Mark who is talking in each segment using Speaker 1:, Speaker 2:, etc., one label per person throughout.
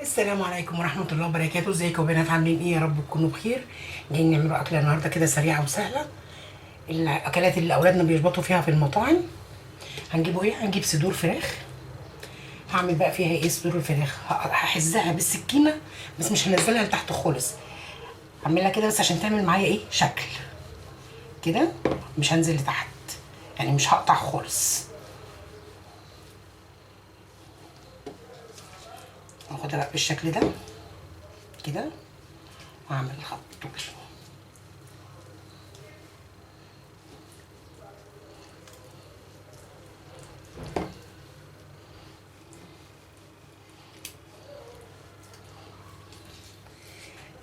Speaker 1: السلام عليكم ورحمة الله وبركاته. ازيكم يا بنات؟ عاملين ايه؟ يا رب تكونوا بخير. جايين نعملوا أكلة النهاردة كده سريعة وسهلة، الأكلات اللي أولادنا بيشبطوا فيها في المطاعم. هنجيبوا ايه؟ هنجيب صدور فراخ. هعمل بقى فيها ايه؟ صدور الفراخ هحزها بالسكينة، بس مش هنزلها لتحت خالص. هعملها كده بس عشان تعمل معايا ايه؟ شكل كده. مش هنزل لتحت، يعني مش هقطع خالص. هاخدها بقى بالشكل ده كده، واعمل الخط طول.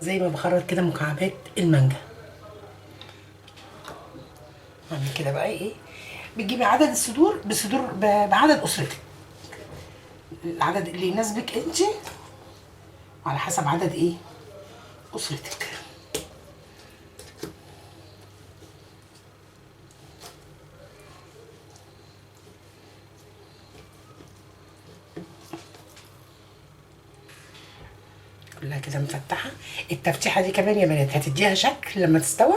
Speaker 1: زي ما بخرط كده مكعبات المانجا. اعمل كده بقى ايه؟ بتجيبي عدد الصدور بعدد اسرتك، العدد اللي يناسبك انت، وعلى حسب عدد ايه؟ اسرتك. كلها كده مفتحه. التفتيحه دي كمان يا بنات هتديها شكل لما تستوى،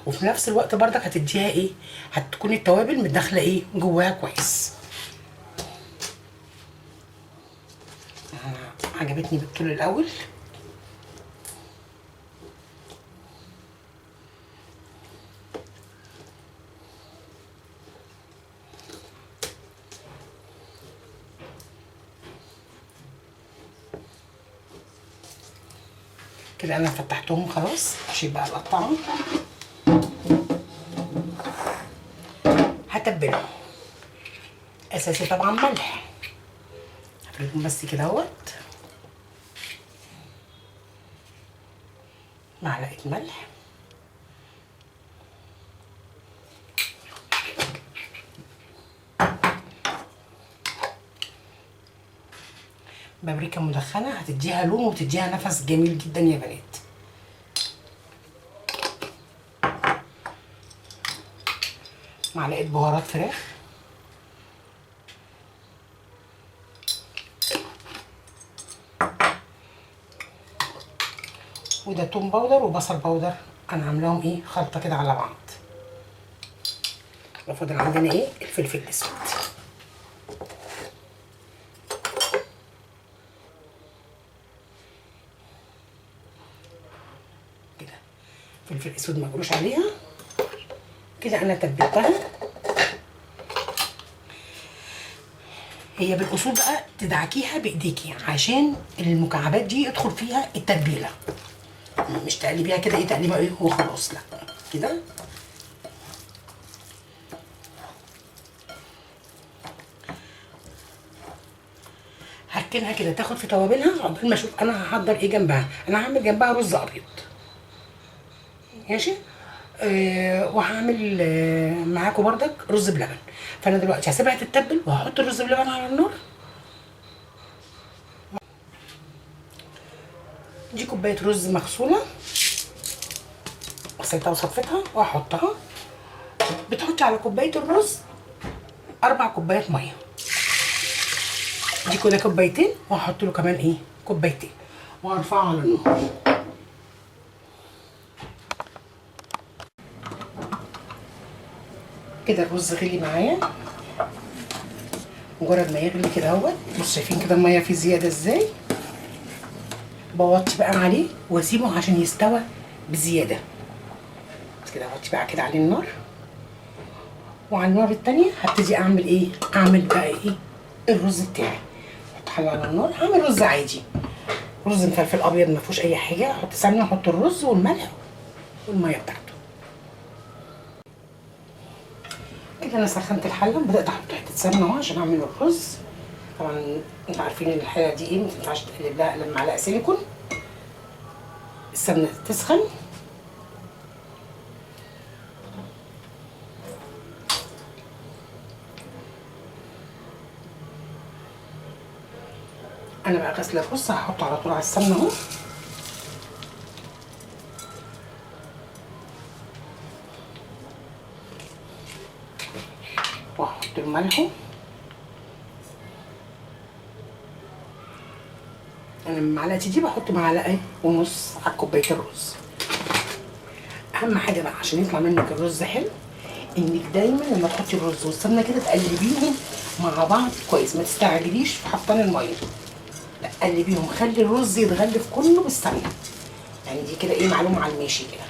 Speaker 1: وفي نفس الوقت برضك هتديها ايه؟ هتكون التوابل متداخله ايه جواها كويس. عجبتني بالطول الاول. كده انا فتحتهم خلاص، هشيل بقى اقطعهم. هتبلهم. اساسي طبعا ملح، هفردهم بس كده اهوت. معلقه ملح، بابريكا مدخنه هتديها لون وتديها نفس جميل جدا يا بنات. معلقه بهارات فراخ، وده توم باودر وبصل باودر. انا عاملاهم ايه؟ خلطه كده على بعض. وفاضل عندنا ايه؟ الفلفل الاسود. كده فلفل اسود ما تقولوش عليها. كده انا تبلتها. هي بالاصول بقى تدعكيها بايديكي عشان المكعبات دي يدخل فيها التتبيله، مش تقلبيها كده ايه تقليبه ايه وخلاص، لا كده. هركنها كده تاخد في توابلها عقبال ما اشوف انا هحضر ايه جنبها. انا هعمل جنبها رز ابيض، ماشي. وهعمل معاكم بردك رز بلبن. فانا دلوقتي هسيبها تتبل وهحط الرز بلبن على النار. دي كوبايه رز مغسوله، غسلتها وصفيتها وهحطها. بتحطي على كوبايه الرز 4 كوبايات ميه. دي كده كوبايتين، وهحط له كمان ايه؟ كوبايتين، وهرفعه على النار. كده الرز غلي معايا. مجرد ما يغلي كده اهوت، بصوا شايفين كده الميه فيه زياده ازاي؟ بوطي بقى عليه واسيبه عشان يستوى بزياده. بس كده اوطي بقى كده عليه النار، وعلى النار التانية هبتدي اعمل ايه؟ اعمل بقى ايه؟ الرز بتاعي. احط حله على النار، هعمل رز عادي، رز مفلفل ابيض ما فيهوش اي حاجه. احط سمنه، احط الرز والملح والميه بتاعته. كده انا سخنت الحله، بدات احط حته سمنه اهو عشان اعمل الرز. طبعا انتوا عارفين ان الحله دي ايه، ما تنفعش تقلب لها الا بمعلقه سيليكون. السمنه تسخن. انا بقى غاسله الرز، هحطه على طول على السمنه اهو. واحط له ملحه انا من معلقتي دي بحط معلقه ونص على كوبايه الرز. اهم حاجه بقى عشان يطلع منك الرز حلو، انك دايما لما تحطي الرز والسمنه كده تقلبيهم مع بعض كويس، ما تستعجليش في حطان الميه، لا قلبيهم، خلي الرز يتغلف كله بالسمنه. يعني دي كده ايه معلومه على الماشي كده.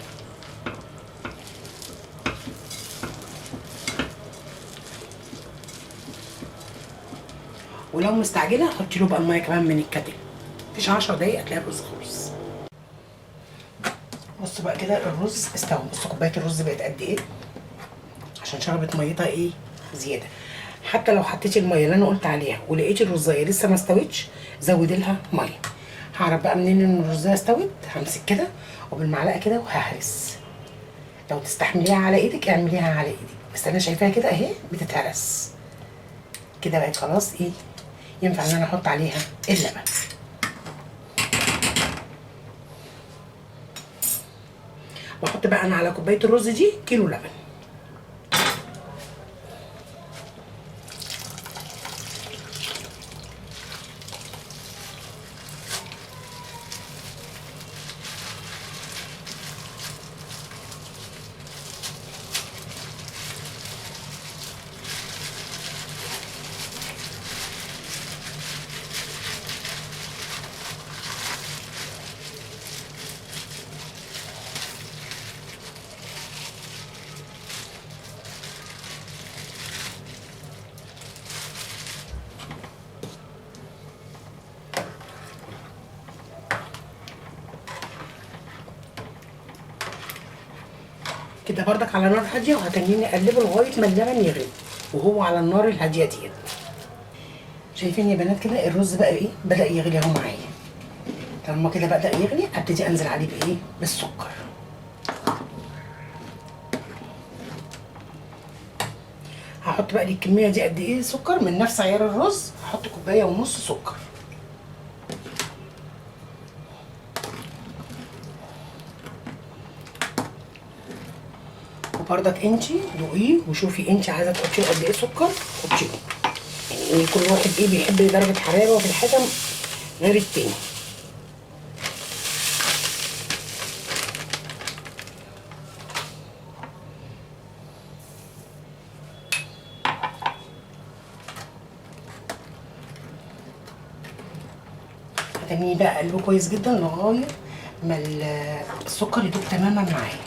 Speaker 1: ولو مستعجله حطي له بقى الميه كمان من الكتل، مفيش 10 دقايق هتلاقي الرز خلص. بصوا بقى كده الرز استوى. بصوا كوبايه الرز بقت قد ايه، عشان شربت ميتها ايه زياده. حتى لو حطيتي الميه اللي انا قلت عليها ولقيتي الرزايه لسه ما استوتش، زودي لها ميه. هعرف بقى منين ان الرزايه استوت؟ همسك كده وبالمعلقه كده وههرس. لو تستحمليها على ايدك اعمليها على ايدك، بس انا شايفاها كده اهي بتتهرس كده، بقت خلاص ايه ينفع ان انا احط عليها اللبن. واحط بقى انا على كوبايه الرز دي كيلو لبن. كده بردك على نار هاديه، وهتنيني اقلبه لغايه ما اللبن يغلي وهو على النار الهاديه ديت. شايفين يا بنات كده الرز بقى ايه بدا يغلي اهو معايا. طالما كده بدا يغلي ابتدي انزل عليه بايه بالسكر. هحط بقى لي الكميه دي قد ايه سكر، من نفس عيار الرز هحط كوبايه ونص سكر. وبرضك انتي دوقيه وشوفي انتي عايزه تحطي له قد ايه سكر حطيه. يعني كل واحد ايه بيحب درجه حراره في الحاجه غير التاني. هتنيه بقى قلبه كويس جدا لغايه ما السكر يدوب تماما معايا.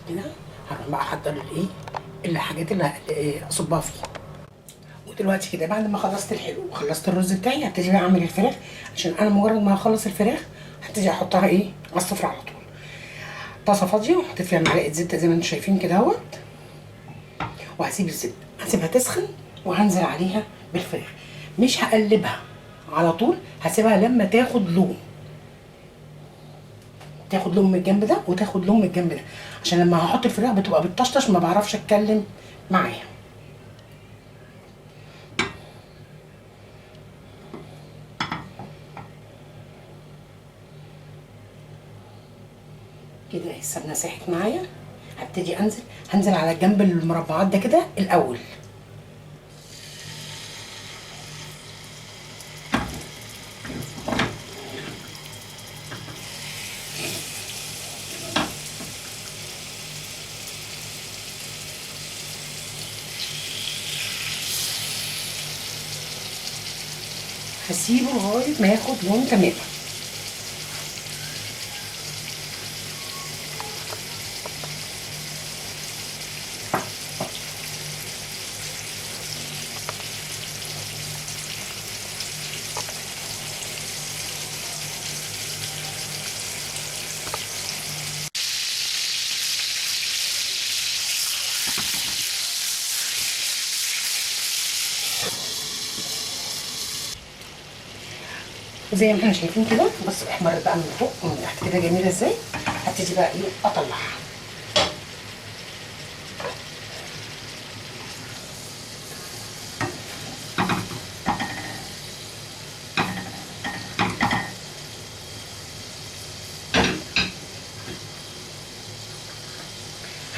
Speaker 1: كده هروح بقى احضر الايه الحاجات اللي اصبها فيه. ودلوقتي كده بعد ما خلصت الحلو وخلصت الرز بتاعي هبتدي بقى اعمل الفراخ. عشان انا مجرد ما اخلص الفراخ هبتدي احطها ايه على السفره على طول. طاسه فاضيه وحطيت فيها معلقه زبده زي ما انتم شايفين كده اهوت، وهسيب الزبده هسيبها تسخن وهنزل عليها بالفراخ. مش هقلبها على طول، هسيبها لما تاخد لون، تاخد لون من الجنب ده وتاخد لون من الجنب ده، عشان لما هحط الفراخ بتبقى بتطشطش ما بعرفش اتكلم معاها. كده اهي السمنه ساحت معايا. هبتدي هنزل على الجنب المربعات ده كده الاول. هسيبه لغايه ما ياخد لون تمام. زي ما احنا شايفين كده، بصوا احمرت بقى من فوق ومن تحت كده جميله ازاي. هبتدي بقى ايه اطلعها.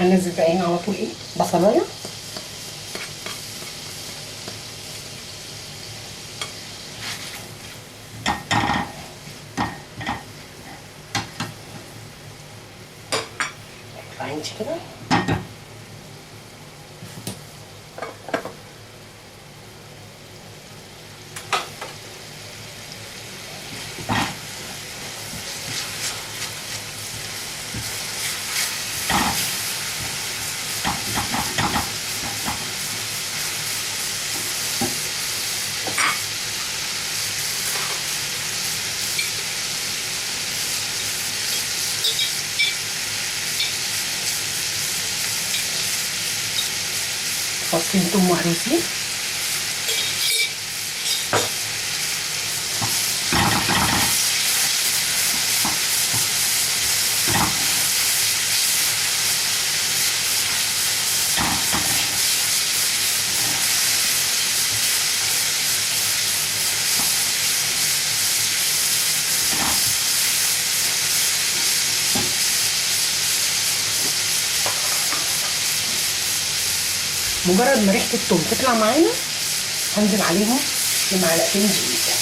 Speaker 1: هننزل بقى هنا على طول ايه بصلايه. انت كده فصين توم مهروسين، مجرد ما ريحه التوم تطلع معانا هنزل عليهم بمعلقتين دقيق.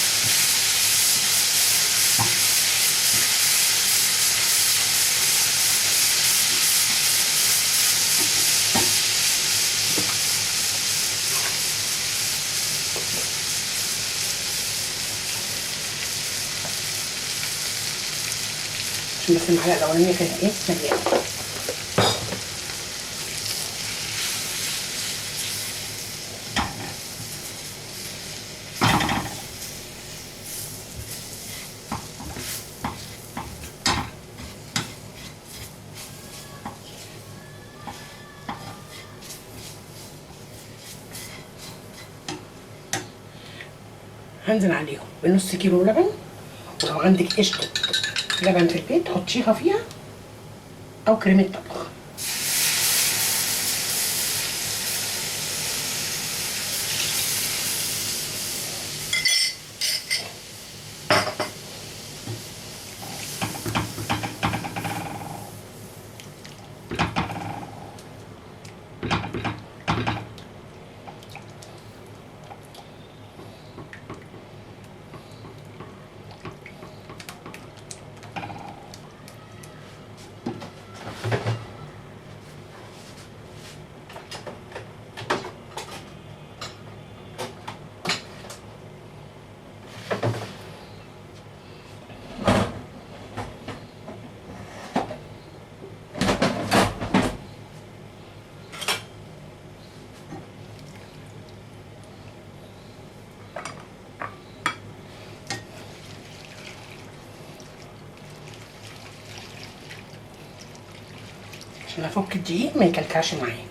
Speaker 1: عشان بس المعلقه الاولانيه كانت ايه مليانه. هنزل عليهم بنص كيلو لبن، ولو عندك قشطه لبن في البيت حطيها فيها او كريمه طبخ. عشان افك الدقيق ما يكلكعش معايا.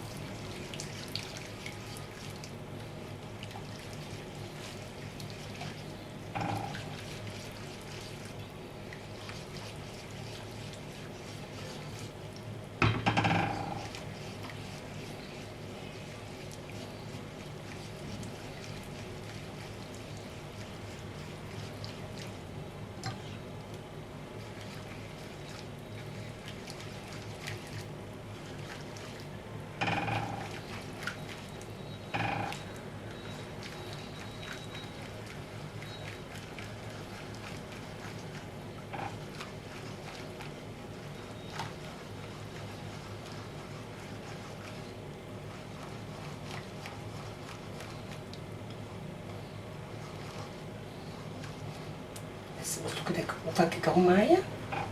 Speaker 1: بس بصوا كده مفكك اهو معايا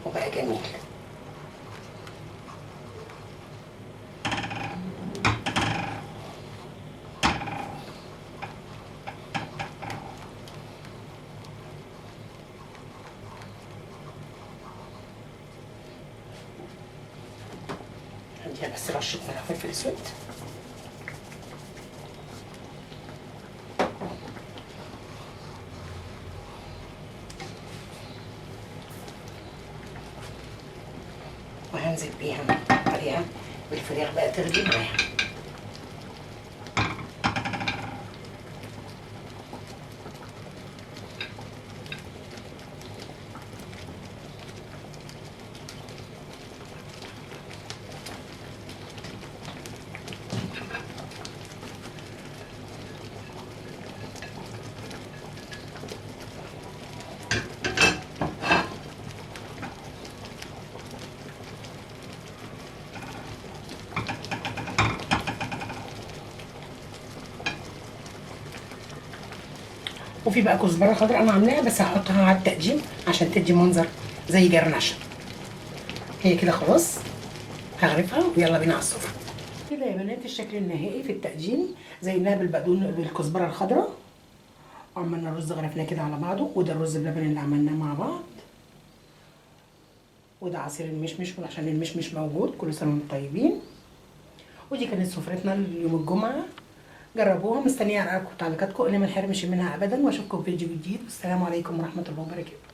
Speaker 1: وبقى جميل. هديها بس رشه ملح وفلفل اسود. وهنزل بيها عليها بالفراخ بقى تغلي معاها. وفي بقى كزبره خضراء انا عاملاها بس هحطها على التقديم عشان تدي منظر زي جرنشه. هي كده خلاص هغرفها ويلا بينا على السفره. كده يا بنات الشكل النهائي في التقديم، زيناها بالكزبره الخضراء، وعملنا الرز غرفناه كده على بعضه، وده الرز بلبن اللي عملناه مع بعض، وده عصير المشمش عشان المشمش موجود. كل سنه وانتم طيبين. ودي كانت سفرتنا اليوم الجمعه، جربوها. مستنيه ارائكم وتعليقاتكم اللي ما نحرمش منها ابدا، واشوفكم في فيديو جديد. والسلام عليكم ورحمه الله وبركاته.